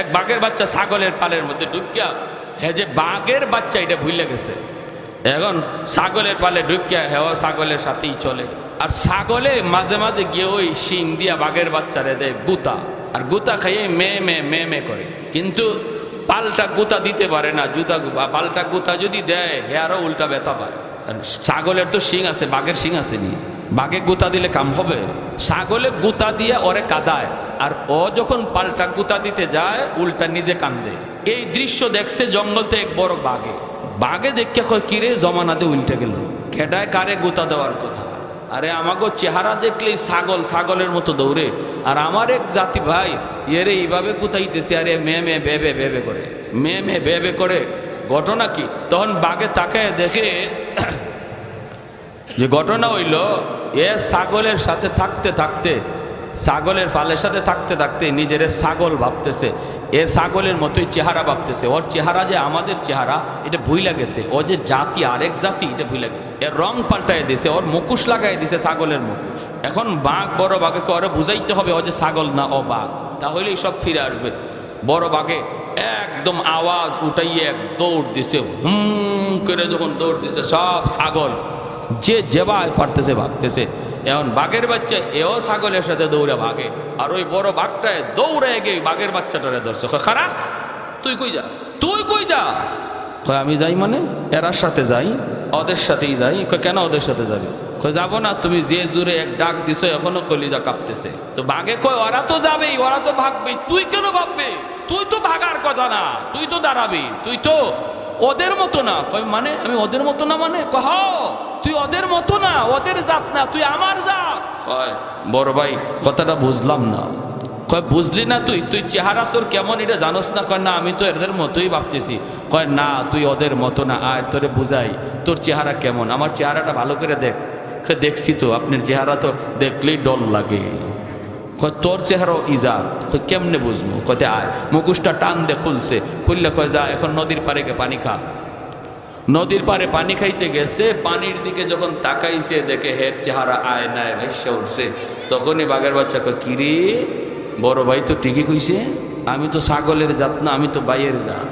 এক বাঘের বাচ্চা ছাগলের পালের মধ্যে ঢুকিয়া, হ্যাঁ যে বাঘের বাচ্চা এটা ভুলে গেছে, এখন ছাগলের পালে ঢুকিয়া হ্যাঁ ছাগলের সাথেই চলে। আর ছাগলে মাঝে মাঝে গিয়ে ওই শিং দিয়া বাঘের বাচ্চারে দেয় গুতা, আর গুতা খাইয়ে মে করে, কিন্তু পাল্টা গুতা দিতে পারে না। পাল্টা গুতা যদি দেয় হে আরো উল্টা ব্যথা পায়। ছাগলের তো শিং আছে, বাঘের শিং আছে নি? বাঘে গুতা দিলে কাম হবে? ছাগলে গুতা দিয়ে ওরে কাঁদায়, আর ও যখন পাল্টা গুতা দিতে যায় উল্টা নিজে কান্দে। এই দৃশ্য দেখছে জঙ্গলতে এক বড় বাঘে দেখে কয় কিরে জমানাতে উল্টে গেল, খেডায় কারে গুতা দেওয়ার কথা? আরে আমাকে চেহারা দেখলেই ছাগলের মতো দৌড়ে, আর আমার এক জাতি ভাই এরে এইভাবে গুতাইতেছে, আরে বেবে করে। ঘটনা কি? তখন বাঘে তাকায় দেখে যে ঘটনা হইল এ ছাগলের সাথে থাকতে ছাগলের ফালের সাথে থাকতে নিজের ছাগল ভাবতেছে, এর ছাগলের মতোই চেহারা ভাবতেছে। ওর চেহারা যে আমাদের চেহারা এটা ভুইলা গেছে, ও যে জাতি আরেক জাতি এটা ভুইলা গেছে। এর রং পাল্টাই দিছে, ওর মুখোশ লাগাই দিছে ছাগলের মুখোশ। এখন বাঘ বড় বাঘে ওরা বুঝাইতে হবে ও যে ছাগল না ও বাঘ, তাহলেই সব ফিরে আসবে। বড় বাঘে একদম আওয়াজ উঠাইয়ে এক দৌড় দিছে, হুম করে যখন দৌড় দিছে সব ছাগল যে যেভাবে পারতেছে ভাগতেছে। এখন বাঘের বাচ্চা এও ছাগলের সাথে দৌড়ে ভাগে, আর ওই বড় বাঘটায় দৌড়ে গিয়ে বাঘের বাচ্চাটারে ধরছে। খারাপ, তুই কই যাস? আমি যাই মানে এরার সাথে যাই, ওদের সাথেই যাই। কেন ওদের সাথে যাবি? যাবো না, তুমি যে জোরে এক ডাক দিছো এখনো কলিজা কাঁপতেছে। তো বাঘে কয় ওরা তো যাবেই, ওরা তো ভাগবেই, তুই কেন ভাববে? তুই তো ভাগার কথা না, তুই তো দাঁড়াবি, তুই তো ওদের মতো না। কয় মানে আমি ওদের মতো না মানে? কহ তুই ওদের মতো না, ওদের জাত না, তুই আমার জাত। কয় বড় ভাই কথাটা বুঝলাম না। কয় বুঝলি না তুই চেহারা তোর কেমন এটা জানোস না? কয় না আমি তো এদের মতোই ভাবতেছি। কয় না তুই ওদের মতো না, আয় তোরে বুঝাই তোর চেহারা কেমন। আমার চেহারাটা ভালো করে দেখ। দেখছি তো, আপনার চেহারা তো দেখলেই ডর লাগে। কয় তোর চেহারাও ইজাত। কয় কেমনে বুঝবো? কয় আয়, মুখোশটা টান দে, খুললে কয় যা এখন নদীর পাড়ে গে পানি খা। নদীর পাড়ে পানি খাইতে গেছে, পানির দিকে যখন তাকাইছে দেখে হের চেহারা আয়নায় ভেসে উঠছে। তখনই বাঘের বাচ্চা কয় কিরে বড় ভাই তো ঠিকই কইছে, আমি তো ছাগলের জাত না, আমি তো বাইয়ের জাত।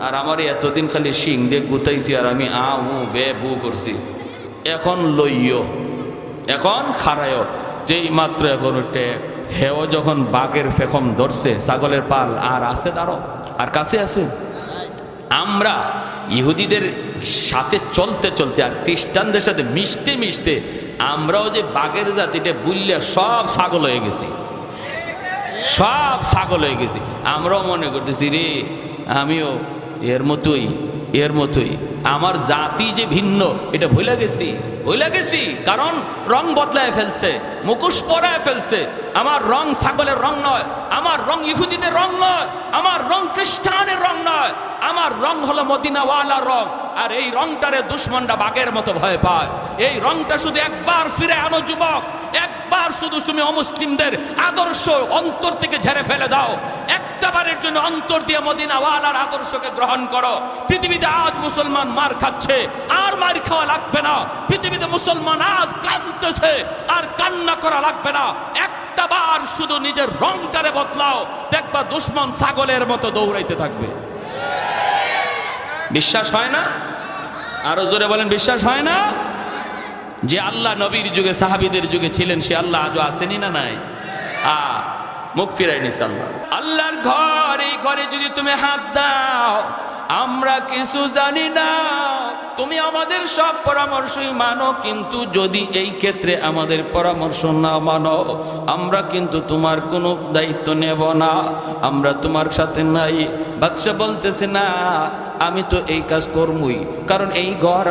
আর আমার এতদিন খালি শিং দিয়ে গুতাইছি, আর আমি বে বু করছি। এখন লইও, এখন খারায়ও, যেই মাত্র এখন উঠে হেও যখন বাঘের ফেকম ধরছে ছাগলের পাল, আর আছে দাঁড়ো, আর কাছে আছে। আমরা ইহুদিদের সাথে চলতে আর খ্রিস্টানদের সাথে মিশতে আমরাও যে বাঘের জাতিটা বুঝলে সব ছাগল হয়ে গেছি। আমরাও মনে করতেছি রে আমিও এর মতোই আমার জাতি যে ভিন্ন এটা ভুলে গেছি। কারণ রং বদলায় ফেলছে, মুখোশ পরায় ফেলছে। আমার রং ছাগলের রং নয়, আমার রং ইহুদিদের রং নয়, আমার রং খ্রিস্টানের রং নয়, আমার রং হলো মদিনাওয়ালার রং। আর এই রংটারে দুশ্মনরা বাঘের মতো ভয় পায়। এই রংটা শুধু একবার ফিরে আনো যুবক, একবার শুধু তুমি অমুসলিমদের আদর্শ অন্তর থেকে ঝেড়ে ফেলে দাও। একটা বারের জন্য অন্তর দিয়ে মদিনাওয়ালার আদর্শকে গ্রহণ করো। পৃথিবীতে আজ মুসলমান মার খাচ্ছে, আর মার খাওয়া লাগবে না। পৃথিবীতে মুসলমান আজ কাঁদতেছে, আর কান্না করা লাগবে না। একটা বার শুধু নিজের রংটারে বদলাও, দেখবা দুশ্মন ছাগলের মতো দৌড়াইতে থাকবে। বিশ্বাস হয় না? আরো জোরে বলেন বিশ্বাস হয় না? যে আল্লাহ নবীর যুগে সাহাবীদের যুগে ছিলেন সে আল্লাহ আজও আসেনি না নাই? মুখ ফিরাই নিস আল্লাহ। আল্লাহর ঘর, এই ঘরে যদি তুমি হাত দাও, আমরা কিছু জানি না, তুমি আমাদের সব পরামর্শই মানো, কিন্তু যদি এই ক্ষেত্রে আমাদের পরামর্শ না মানো, আমরা কিন্তু তোমার কোনো দায়িত্ব নেব না, আমরা তোমার সাথে নাই। বাদশা বলতেছে না, আমি তো এই কাজ করবই, কারণ এই ঘর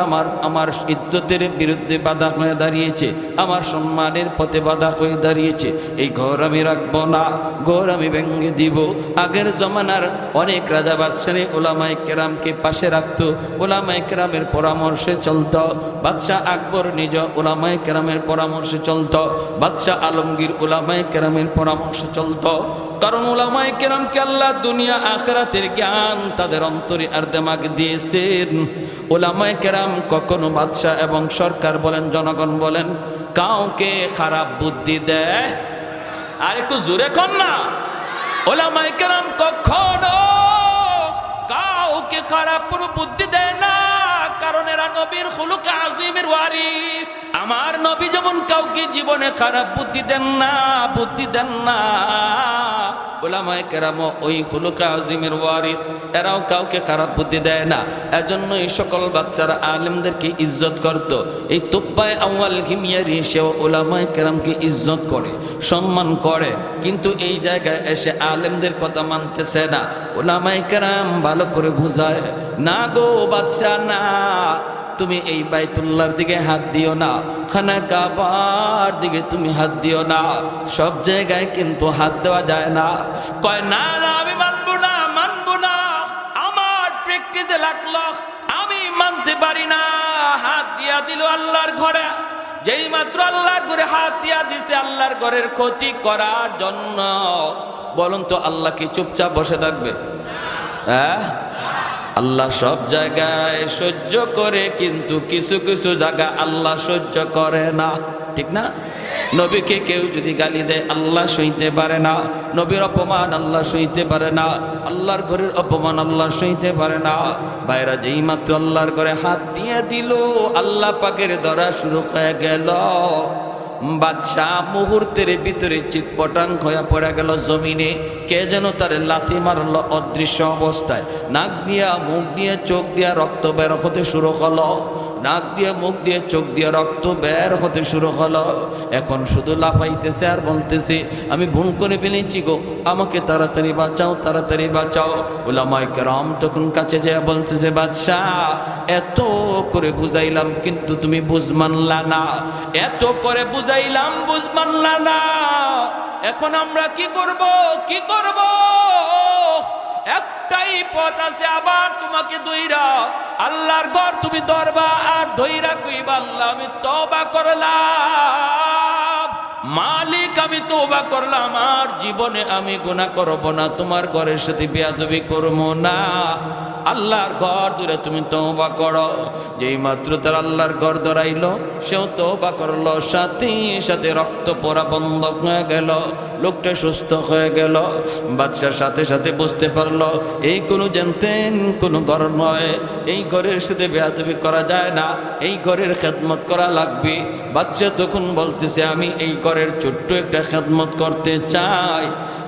আমার ইজ্জতের বিরুদ্ধে বাধা হয়ে দাঁড়িয়েছে, আমার সম্মানের পথে বাধা হয়ে দাঁড়িয়েছে। এই ঘর আমি রাখবো না, ঘর আমি ভেঙে দিব। আগের জমানার অনেক রাজা বাদশাহ ওলামায়ে কেরামকে পাশে রাখতো, ওলামায়ে কেরামের পরামর্শে চলতো। বাদশাহ আকবর নিজ ওলামায়ে কেরামের পরামর্শে চলতো, বাদশাহ আলমগীর ওলামায়ে কেরামের পরামর্শে চলতো। কারণ ওলামায়ে কেরামকে আল্লাহ দুনিয়া আখিরাতের জ্ঞান তাদের অন্তরে আর দিমাগ দিয়েছেন। ওলামায়ে কেরাম কখনো বাদশাহ এবং সরকার বলেন, জনগণ বলেন, কাউকে খারাপ বুদ্ধি দেয়। আর একটু জোরে কর না। ওলামায়ে কেরাম কখন খারাপ কোনো বুদ্ধি দেয় না, কারণ এরা নবীর খুলুক আযীমের ওয়ারিস। আমার নবী যেমন কাউকে জীবনে খারাপ বুদ্ধি দেন না, উলামায়ে কেরাম ওই খুলুক আযীমের ওয়ারিস, এরাও কাউকে খারাপ বুদ্ধি দেয় না। এজন্য এই সকল বাচ্চারা আলেমদেরকে ইজ্জত করত। এই তুব্বায়ে আউয়াল হিময়ারি সেও উলামায়ে কেরামকে ইজ্জত করে, সম্মান করে, কিন্তু এই জায়গায় এসে আলেমদের কথা মানতেছে না। উলামায়ে কেরাম ভালো করে বুঝায়, না গো বাদশা না, তুমি এই বাইতুল্লাহর দিকে হাত দিও না, খানা কাবার দিকে তুমি হাত দিও না, সব জায়গায় কিন্তু হাত দেওয়া যায় না। কয় না না, আমি মানবো না, আমার প্র্যাকটিসে লাগলো, আমি মানতে পারি না। হাত দিয়া দিল আল্লাহর ঘরে, যেই মাত্র আল্লাহর ঘরে হাত দিয়া দিছে আল্লাহর ঘরের ক্ষতি করার জন্য। বলুন তো আল্লাহ কি চুপচাপ বসে থাকবে? হ্যাঁ, আল্লাহ সব জায়গায় সহ্য করে, কিন্তু কিছু কিছু জায়গা আল্লাহ সহ্য করে না, ঠিক না? নবীকে কেউ যদি গালি দেয় আল্লাহ সইতে পারে না, নবীর অপমান আল্লাহ সইতে পারে না, আল্লাহর ঘরের অপমান আল্লাহ সইতে পারে না। বাইরা যেই মাত্র আল্লাহর ঘরে হাত দিয়ে দিল, আল্লাহ পাকের ধরা শুরু হয়ে গেল। বাদশা মুহূর্তের ভিতরে চিৎপটাং হয়ে পড়ে গেল জমিনে। কে যেন তার লাথি মারলো অদৃশ্য অবস্থায়। নাক দিয়া, মুখ দিয়ে, চোখ দিয়া রক্ত বের হতে শুরু হলো। নাক দিয়ে, মুখ দিয়ে, চোখ দিয়ে রক্ত বের হতে শুরু হলো। এখন শুধু লাফাইতেছে আর বলতেছে, আমি ভুল করে ফেলেছি গো, আমাকে তাড়াতাড়ি বাঁচাও, তাড়াতাড়ি বাঁচাও। উলামায়ে কেরাম তখন কাছে যেয়ে বলতেছে, বাদশাহ এত করে বুঝাইলাম কিন্তু তুমি বুঝ মানলা না, এত করে বুঝাইলাম বুঝ মানলা না, এখন আমরা কি করব? একটাই পথ আছে, আবার তোমাকে দইরা আল্লাহর ঘর তুমি ধরবা আর দইরা কইবা, আল্লাহ আমি তওবা করলাম, মালিক আমি তওবা করলাম, আর জীবনে আমি গুনাহ করব না, তোমার ঘরের সাথে বেয়াদবি করব না। আল্লাহর ঘর ধরে তুমি তওবা করো। যেই মাত্র তার আল্লাহর ঘর ধরাইলো, সেও তওবা করলো, সাথে সাথে রক্ত পড়া বন্ধ হয়ে গেল, লোকটা সুস্থ হয়ে গেল। বাদশার সাথে সাথে বুঝতে পারলো এই কোনো জানতেন কোনো ঘর নয়, এই ঘরের সাথে বেয়াদবি করা যায় না, এই ঘরের খেদমত করা লাগবে। বাদশা তখন বলতেছে, আমি এই ঘরের ছোট্ট একটা খেদমত করতে চাই,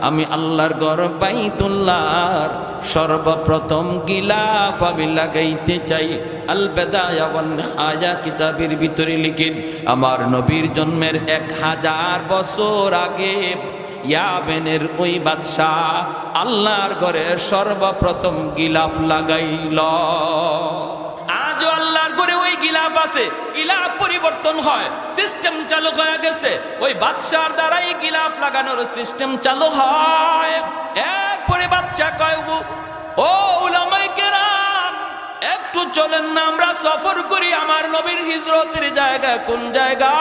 আমি আল্লাহর ঘর বাইতুল্লাহর সর্বপ্রথম গিলাফ আমি লাগাইতে চাই। আল বেদায়া ওয়ান নিহায়া কিতাবের ভিতরে লিখিত, আমার নবীর জন্মের 1000 বছর আগে ইয়ামেনের ওই বাদশাহ আল্লাহর ঘরে সর্বপ্রথম গিলাফ লাগাইল। আজও আল্লাহর ঘরে ওই গিলাফ আছে, গিলাফ পরিবর্তন হয়, সিস্টেম চালু হয়ে গেছে, ওই বাদশার দ্বারাই গিলাফ লাগানোর সিস্টেম চালু হয়। এরপরে বাদশা কয়, ও উলামায়ে কেরাম একটু চলেন না, আমরা সফর করি, আমার নবীর হিজরতের জায়গা কোন জায়গা?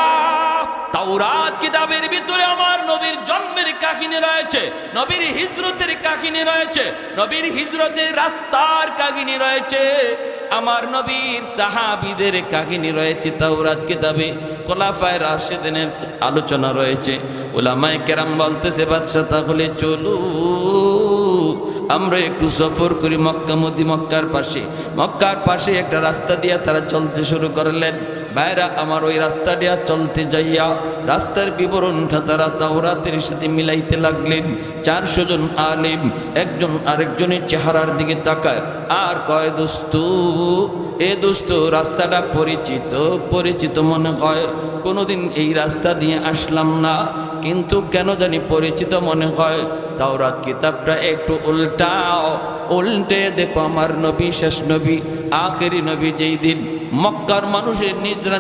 তাওরাত কিতাবের ভিতরে আমার নবীর জন্মের কাহিনী রয়েছে, নবীর হিজরতের কাহিনী রয়েছে, নবীর হিজরতের রাস্তার কাহিনী রয়েছে, আমার নবীর সাহাবীদের কাহিনী রয়েছে। তাওরাত কিতাবে খোলাফায়ে রাশিদিনের আলোচনা রয়েছে। উলামায়ে কেরাম বলতেছে, বাদশা তাহলে চলু আমরা একটু সফর করি মক্কার পাশে একটা রাস্তা দিয়ে তারা চলতে শুরু করলেন। ভাইরা আমার, ওই রাস্তা দিয়া চলতে যাইয়া রাস্তার বিবরণটা তারা তাওরাতের সাথে মিলাইতে লাগলেন। 400 জন আলিম একজন আরেকজনের চেহারার দিকে তাকায় আর কয়, দোস্ত রাস্তাটা পরিচিত মনে হয়, কোনোদিন এই রাস্তা দিয়ে আসলাম না, কিন্তু কেন জানি পরিচিত মনে হয়। তাওরাত কিতাবটা একটু উল্টে দেখো, আমার নবী শেষ নবী, আখেরি নবী, যেই দিন মক্কার মানুষের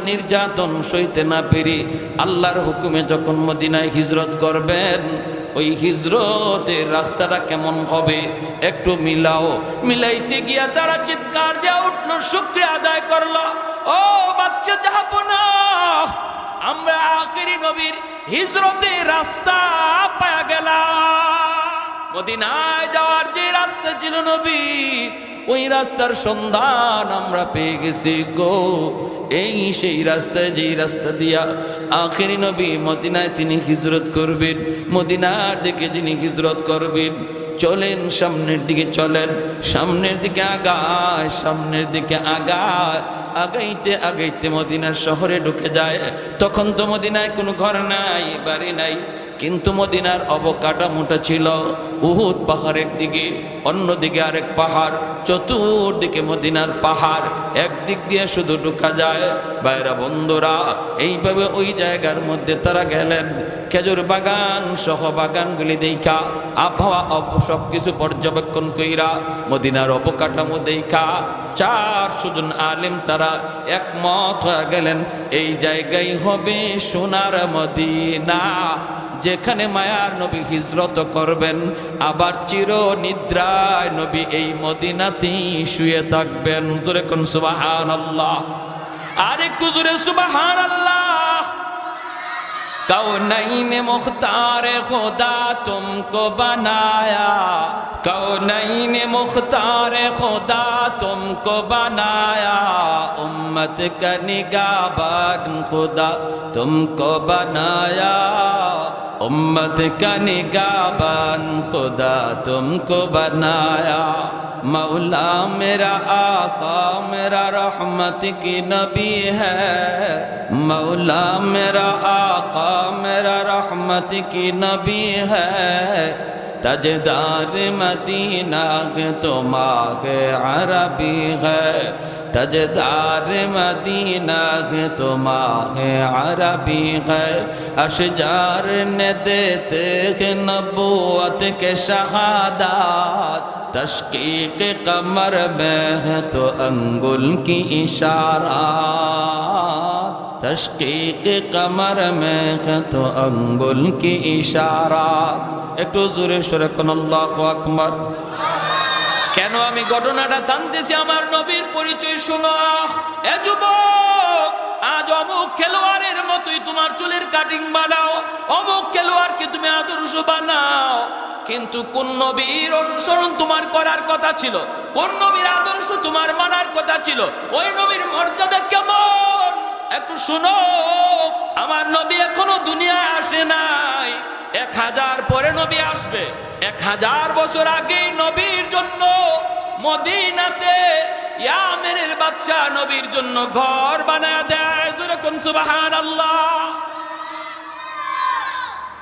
নির্যাতন সইতে না পেরে আল্লাহর হুকুমে যখন মদিনায় হিজরত করবেন, ওই হিজরতের রাস্তাটা কেমন হবে একটু মিলাও। মিলাইতে গিয়া তারা চিৎকার দেওয়া উঠল, শুকরিয়া আদায় করলো, ও বাদশা জাহাপনা, আমরা আখেরি নবীর হিজরতের রাস্তা পায়া গেলাম। মদিনায় যাওয়ার যে রাস্তা ছিল নবী, ওই রাস্তার সন্ধান আমরা পেয়ে গেছি গো। এই সেই রাস্তায়, যেই রাস্তা দিয়া আখেরি নবী মদিনায় তিনি হিজরত করবেন, মদিনার দিকে যিনি হিজরত করবেন। চলেন সামনের দিকে, চলেন সামনের দিকে আগায়, সামনের দিকে আগায়। আগাইতে আগাইতে মদিনার শহরে ঢুকে যায়। তখন তো মদিনায় কোনো ঘর নাই, বাড়ি নাই, কিন্তু মদিনার অবকাঠামোটা ছিল উহুদ পাহাড় একদিকে, অন্যদিকে আরেক পাহাড়, চতুর্দিকে মদিনার পাহাড়, একদিক দিয়ে শুধু ঢুকা যায়। বাইরা বন্ধুরা, এইভাবে ওই জায়গার মধ্যে তারা গেলেন। খেজুর বাগান সহ বাগানগুলি দেখা, আবহাওয়া সব কিছু পর্যবেক্ষণ কইরা, মদিনার অবকাঠামো দেখা 400 জন আলেম তারা একমত হয়ে গেলেন, এই জায়গায় হবে সোনার মদিনা, যেখানে মায়ার নবী হিজরত করবেন, আবার চির নিদ্রায় নবী এই মদিনাতেই শুয়ে থাকবেন। জোরে কোন সুবহানাল্লাহ, আর একটু জোরে সুবহানাল্লাহ। कौनैन मुख्तार खुदा तुमको बनाया, कौनैन मुख्तार खुदा तुमको बनाया, उम्मत का निगाहबान खुदा तुमको बनाया, उम्मत का निगाहबान खुदा तुमको बनाया। मौला मेरा आका मेरा रहमत की नबी है, मौला मेरा आका मेरा रहमत की नबी है, तजदार मदीना है तो मागे अरबी है, तजदार मदीना है तो मागे अरबी है, अशजार ने देते हैं नबूवत के शहादत, तशकीक कमर में है तो अंगुल की इशारात, तशकीक कमर में है तो अंगुल की इशारात। একটু জোরে সরে কোন আল্লাহু আকবার। কেন আমি ঘটনাটা টানতেছি? আমার নবীর পরিচয় শোনো। এ যুবক, আজ অমুক খেলোয়াড়ের মতোই তোমার চুলের কাটিং বানাও, অমুক খেলোয়াড়কে তুমি আদর্শ বানাও, কিন্তু কোন নবীর অনুসরণ তোমার করার কথা ছিল, কোন নবীর আদর্শ তোমার মানার কথা ছিল, ওই নবীর মর্যাদা কেমন একটু শুনো। আমার নবী এখনো দুনিয়ায় আসে নাই, 1000 পরে নবী আসবে। 1000 বছর আগে নবীর জন্য মদিনাতে ইয়ামেনের বাদশা নবীর জন্য ঘর বানায় দেয়। জোরে কোন সুবহানাল্লাহ।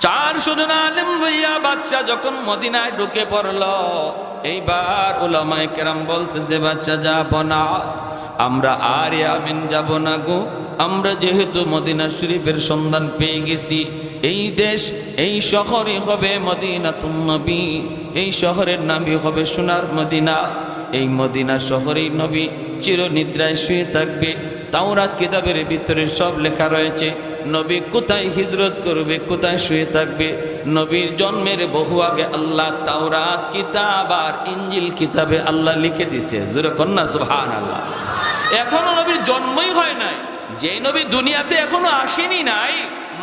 400 জন আলেম হইয়া বাদশা যখন মদিনায় ঢুকে পড়ল, এইবার উলামায়ে কেরাম বলতেছে, বাদশা যাব না, আমরা আর ইয়ামেন যাব না গো, আমরা যেহেতু মদিনা শরীফের সন্ধান পেয়ে গেছি, এই দেশ এই শহরই হবে মদিনাতুন নবী, এই শহরের নামই হবে সোনার মদিনা, এই মদিনা শহরেই নবী চিরনিদ্রায় শুয়ে থাকবে। তাওরাত কিতাবের ভিতরে সব লেখা রয়েছে, নবী কোথায় হিজরত করবে, কোথায় শুয়ে থাকবে। নবীর জন্মের বহু আগে আল্লাহ তাওরাত কিতাব আর ইঞ্জিল কিতাবে আল্লাহ লিখে দিয়েছে। জোরে কন্যা সুবহানাল্লাহ। এখনো নবীর জন্মই হয় নাই, যে নবী দুনিয়াতে এখনো আসেনি নাই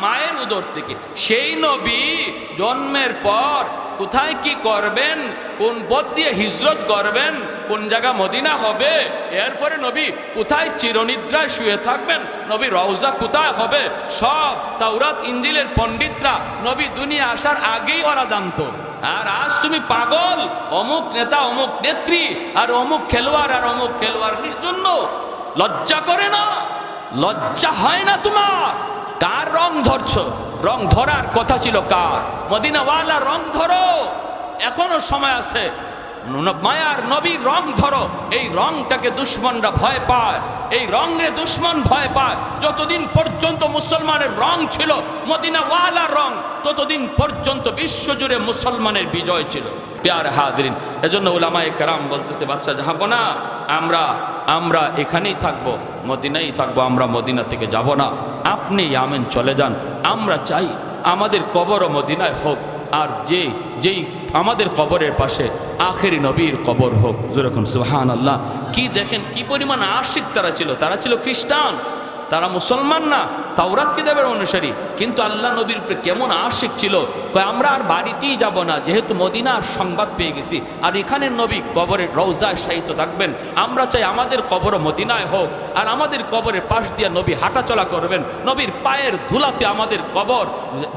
মায়ের উদর থেকে, সেই নবী জন্মের পর কোথায় কি করবেন, কোন পথ দিয়ে হিজরত করবেন, কোন জায়গা মদিনা হবে, এরপরে নবী কোথায় চিরনিদ্রায় শুয়ে থাকবেন, নবী রওজা কোথায় হবে, সব তাওরাত ইঞ্জিলের পণ্ডিতরা নবী দুনিয়া আসার আগেই ওরা জানতো। আর আজ তুমি পাগল, অমুক নেতা অমুক নেত্রী আর অমুক খেলোয়াড় আর অমুক খেলোয়াড়ের জন্য লজ্জা করে না? লজ্জা হয় না তোমার? কার রং ধরছো? রং ধরার কথা ছিল কার? মদিনাওয়ালা রং ধরো, এখনো সময় আছে। মায়ার নবীর রং ধরো। এই রংটাকে দুশ্মনরা ভয় পায়, এই রঙে দুশ্মন ভয় পায়। যতদিন পর্যন্ত মুসলমানের রং ছিল মদিনাওয়ালা রং, ততদিন পর্যন্ত বিশ্বজুড়ে মুসলমানের বিজয় ছিল। প্যার হাজরিন, এজন্য উলামায়ে কেরাম বলতেছে, বাদশা যাবো না, আমরা এখানেই থাকবো, মদিনাই থাকবো, আমরা মদিনা থেকে যাব না, আপনি ইয়ামেন চলে যান। আমরা চাই আমাদের কবরও মদিনায় হোক, আর যেই আমাদের কবরের পাশে আখেরি নবীর কবর হোক। যেরকম সুবহানাল্লাহ। কি দেখেন কি পরিমাণ আশিক তারা ছিল। তারা ছিল খ্রিস্টান, তারা মুসলমান না, তাওরাত কিতাবের অনুসারী, কিন্তু আল্লাহ নবীর উপরে কেমন আশিক ছিল। কয় আমরা আর বাড়িতেই যাব না, যেহেতু মদিনার সংবাদ পেয়ে গেছি, আর এখানে নবী কবরের রওজায় শায়িত থাকবেন, আমরা চাই আমাদের কবরও মদিনায় হোক, আর আমাদের কবরের পাশ দিয়ে নবী হাঁটাচলা করবেন, নবীর পায়ের ধুলাতে আমাদের কবর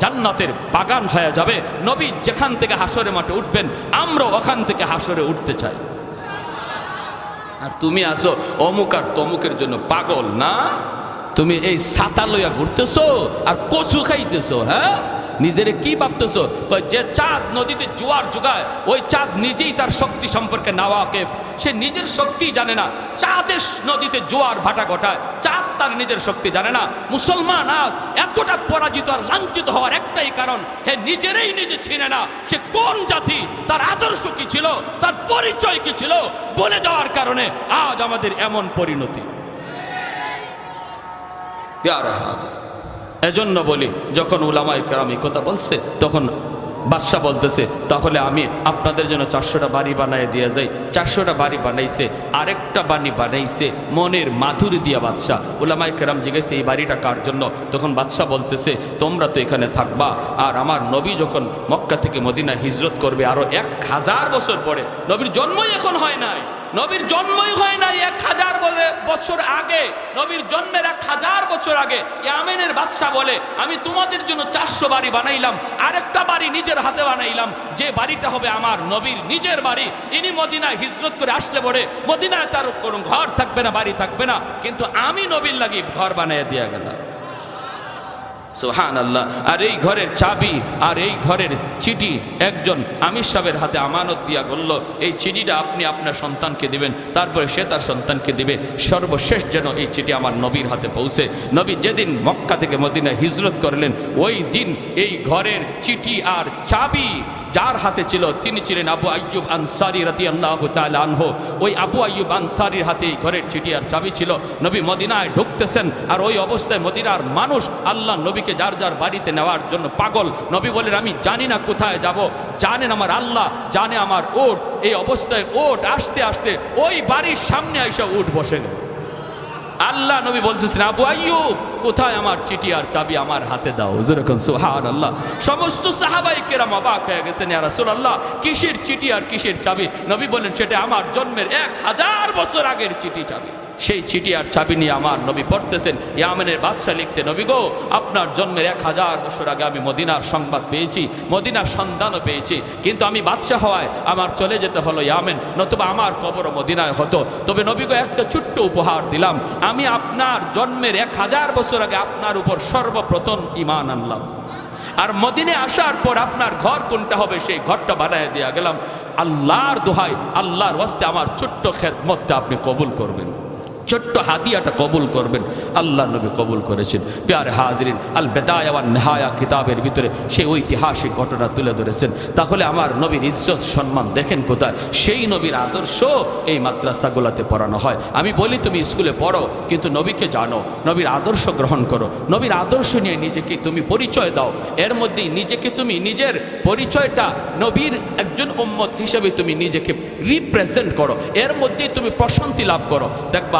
জান্নাতের বাগান হয়ে যাবে। নবী যেখান থেকে হাসরে মাঠে উঠবেন, আমরা ওখান থেকে হাসরে উঠতে চাই। আর তুমি আসো অমুক আর তমুকের জন্য পাগল না, তুমি এই ছাতা লইয়া ঘুরতেছো আর কচু খাইতেছো। হ্যাঁ, নিজেরে কি ভাবতেছো? যে চাঁদ নদীতে জোয়ার জোগায়, ওই চাঁদ নিজেই তার শক্তি সম্পর্কে নাওয়াকিফ, সে নিজের শক্তি জানে না। চাঁদের নদীতে জোয়ার ভাটা ঘটায়, চাঁদ তার নিজের শক্তি জানে না। মুসলমান আজ এতটা পরাজিত আর লাঞ্ছিত হওয়ার একটাই কারণ, হে নিজেরই নিজে চিনে না সে কোন জাতি, তার আদর্শ কি ছিল, তার পরিচয় কি ছিল, বলে যাওয়ার কারণে আজ আমাদের এমন পরিণতি। এজন্য বলি, যখন উলামায়ে কেরাম এই কথা বলছে, তখন বাদশা বলতেছে তাহলে আমি আপনাদের জন্য 400টা বাড়ি বানায় দিয়ে যাই। 400টা বাড়ি বানাইছে, আরেকটা বাড়ি বানাইছে মনের মাধুরী দিয়া বাদশা। উলামায়ে কেরাম জিজ্ঞেস এই বাড়িটা কার জন্য? তখন বাদশা বলতেছে তোমরা তো এখানে থাকবা, আর আমার নবী যখন মক্কা থেকে মদিনা হিজরত করবে আরো 1000 বছর পরে, নবীর জন্মই এখন হয় নাই, নবীর জন্মই হয় নাই 1000 বছর আগে, নবীর জন্মের 1000 বছর আগে ইয়ামেনের বাদশা বলে আমি তোমাদের জন্য 400 বাড়ি বানাইলাম, আরেকটা বাড়ি নিজের হাতে বানাইলাম, যে বাড়িটা হবে আমার নবীর নিজের বাড়ি। ইনি মদিনায় হিজরত করে আসলে পরে মদিনায় তার কোনো ঘর থাকবে না, বাড়ি থাকবে না, কিন্তু আমি নবীর লাগি ঘর বানাইয়া দিয়া গেলাম। সুবহানাল্লাহ। আর এই ঘরের চাবি আর এই ঘরের চিঠি একজন আমির সাহেবের হাতে আমানত দিয়া বলল এই চিঠিটা আপনি আপনার সন্তানকে দিবেন, তারপরে সে তার সন্তানকে দিবে, সর্বশেষ যেন এই চিঠি আমার নবীর হাতে পৌঁছে। নবী যেদিন মক্কা থেকে মদিনায় হিজরত করলেন, ওই দিন এই ঘরের চিঠি আর চাবি যার হাতে ছিল তিনি ছিলেন আবু আইয়ুব আনসারী রাদিয়াল্লাহু তাআলা আনহু। ওই আবু আইয়ুব আনসারীর হাতে এই ঘরের চিঠি আর চাবি ছিল। নবী মদিনায় ঢুকতেছেন, আর ওই অবস্থায় মদিনার মানুষ আল্লাহ নবীকে যার যার বাড়িতে নেওয়ার জন্য পাগল। নবী বলেন আমি জানি না কোথায় যাব, জানেন আমার আল্লাহ, জানে আমার উট। এই অবস্থায় উট আসতে আসতে ওই বাড়ির সামনে এসে উট বসে গেল। আল্লাহ নবী বলতেছেন আবু আইয়ুব কোথায় আমার চিঠি আর চাবি, আমার হাতে দাও। যেরকম সুবহানাল্লাহ। সমস্ত সাহাবায়ে কেরাম অবাক হয়ে গেছেন, ইয়া রাসূলুল্লাহ কিসের চিঠি আর কিসের চাবি? নবী বলেন সেটা আমার জন্মের 1000 বছর আগের চিঠি চাবি। সেই চিঠি আর চাবি নিয়ে আমার নবী পড়তেছেন। ইয়ামেনের বাদশা লিখছে নবী গো, আপনার জন্মের 1000 বছর আগে আমি মদিনার সংবাদ পেয়েছি, মদিনার সন্ধানও পেয়েছি, কিন্তু আমি বাদশা হওয়ায় আমার চলে যেতে হলো ইয়ামেন, নতুবা আমার কবর মদিনায় হতো। তবে নবী গো একটা ছোট্ট উপহার দিলাম, আমি আপনার জন্মের 1000 বছর আগে আপনার উপর সর্বপ্রথম ঈমান আনলাম, আর মদিনে আসার পর আপনার ঘর কোনটা হবে সেই ঘরটা বানায় দিয়ে গেলাম। আল্লাহর দোহাই, আল্লাহর ওয়াস্তে আমার ছোট্ট খেদমতটা আপনি কবুল করবেন, ছোট্ট হাদিয়াটা কবুল করবেন। আল্লাহ নবী কবুল করেছেন। প্যারে হাজরিন, আল বেদায়া ওয়ান নিহায়া কিতাবের ভিতরে সেই ঐতিহাসিক ঘটনা তুলে ধরেছেন। তাহলে আমার নবীর ইজ্জত সম্মান দেখেন কোথায়, সেই নবীর আদর্শ এই মাদ্রাসাগুলোতে পড়ানো হয়। আমি বলি তুমি স্কুলে পড়ো, কিন্তু নবীকে জানো, নবীর আদর্শ গ্রহণ করো, নবীর আদর্শ নিয়ে নিজেকে তুমি পরিচয় দাও, এর মধ্যেই নিজেকে তুমি নিজের পরিচয়টা নবীর একজন উম্মত হিসেবে তুমি নিজেকে রিপ্রেজেন্ট করো, এর মধ্যেই তুমি প্রশান্তি লাভ করো। দেখবা